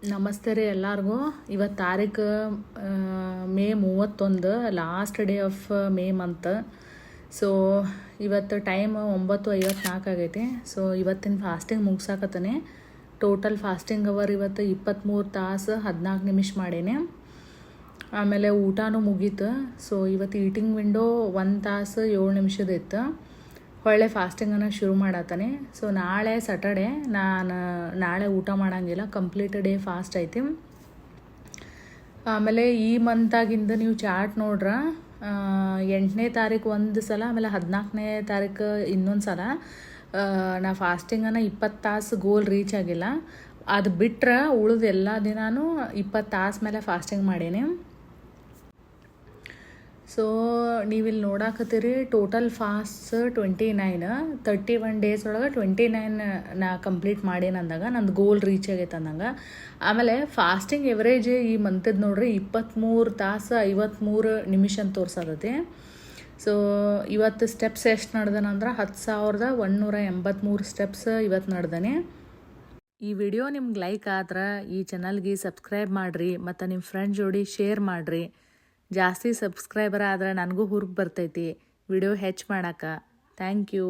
ನಮಸ್ತೆ ರೀ ಎಲ್ಲರಿಗೂ. ಇವತ್ತು ತಾರೀಕು May 31, last day of May month. So ಇವತ್ತು ಟೈಮ್ 9:54 ಆಗೈತಿ. ಸೊ ಇವತ್ತಿನ ಫಾಸ್ಟಿಂಗ್ ಮುಗ್ಸಾಕತ್ತಾನೆ. ಟೋಟಲ್ ಫಾಸ್ಟಿಂಗ್ ಅವರ್ ಇವತ್ತು 23 ತಾಸು 14 ನಿಮಿಷ ಮಾಡೇನೆ. ಆಮೇಲೆ ಊಟನೂ ಮುಗೀತು. ಸೊ ಇವತ್ತು ಈಟಿಂಗ್ ವಿಂಡೋ 1 ತಾಸು 7 ನಿಮಿಷದಿತ್ತು. ಒಳ್ಳೆ ಫಾಸ್ಟಿಂಗನ್ನು ಶುರು ಮಾಡತ್ತಾನೆ. ಸೊ ನಾಳೆ ಸ್ಯಾಟರ್ಡೆ, ನಾನು ನಾಳೆ ಊಟ ಮಾಡೋಂಗಿಲ್ಲ, ಕಂಪ್ಲೀಟ್ ಡೇ ಫಾಸ್ಟ್ ಐತಿ. ಆಮೇಲೆ ಈ ಮಂತಾಗಿಂದ ನೀವು ಚಾರ್ಟ್ ನೋಡ್ರೆ 8ನೇ ತಾರೀಕು ಒಂದು ಸಲ, ಆಮೇಲೆ 14ನೇ ತಾರೀಕು ಇನ್ನೊಂದು ಸಲ ನಾ ಫಾಸ್ಟಿಂಗನ್ನು 20 ತಾಸು ಗೋಲ್ ರೀಚ್ ಆಗಿಲ್ಲ. ಅದು ಬಿಟ್ಟರೆ ಉಳಿದು ಎಲ್ಲ ದಿನಾನು 20 ತಾಸು ಮೇಲೆ ಫಾಸ್ಟಿಂಗ್ ಮಾಡೇನಿ. ಸೊ ನೀವಿಲ್ಲಿ ನೋಡಾಕತ್ತೀರಿ ಟೋಟಲ್ ಫಾಸ್ಟ್ 29, 31 ಡೇಸ್ ಒಳಗೆ 29 ನಾ ಕಂಪ್ಲೀಟ್ ಮಾಡೇನಿ ಅಂದಾಗ ನಂದು ಗೋಲ್ ರೀಚ್ ಆಗೈತೆ ಅಂದಂಗೆ. ಆಮೇಲೆ ಫಾಸ್ಟಿಂಗ್ ಎವರೇಜ್ ಈ ಮಂತದ್ದು ನೋಡ್ರಿ 23 ತಾಸು 53 ನಿಮಿಷ ಅಂತ ತೋರ್ಸತೈತಿ. ಸೊ ಇವತ್ತು ಸ್ಟೆಪ್ಸ್ ಎಷ್ಟು ನಡೆದನಂದ್ರೆ 10,183 ಸ್ಟೆಪ್ಸ್ ಇವತ್ತು ನಡೆದಾನೆ. ಈ ವಿಡಿಯೋ ನಿಮ್ಗೆ ಲೈಕ್ ಆದ್ರೆ ಈ ಚಾನಲ್ಗೆ ಸಬ್ಸ್ಕ್ರೈಬ್ ಮಾಡಿರಿ ಮತ್ತು ನಿಮ್ಮ ಫ್ರೆಂಡ್ ಜೋಡಿ ಶೇರ್ ಮಾಡಿರಿ. ಜಾಸ್ತಿ ಸಬ್ಸ್ಕ್ರೈಬರ್ ಆದ್ರೆ ನನಗೂ ಹುರುಪು ಬರ್ತೈತಿ ವಿಡಿಯೋ ಹೆಚ್ಚು ಮಾಡೋಕೆ. Thank you.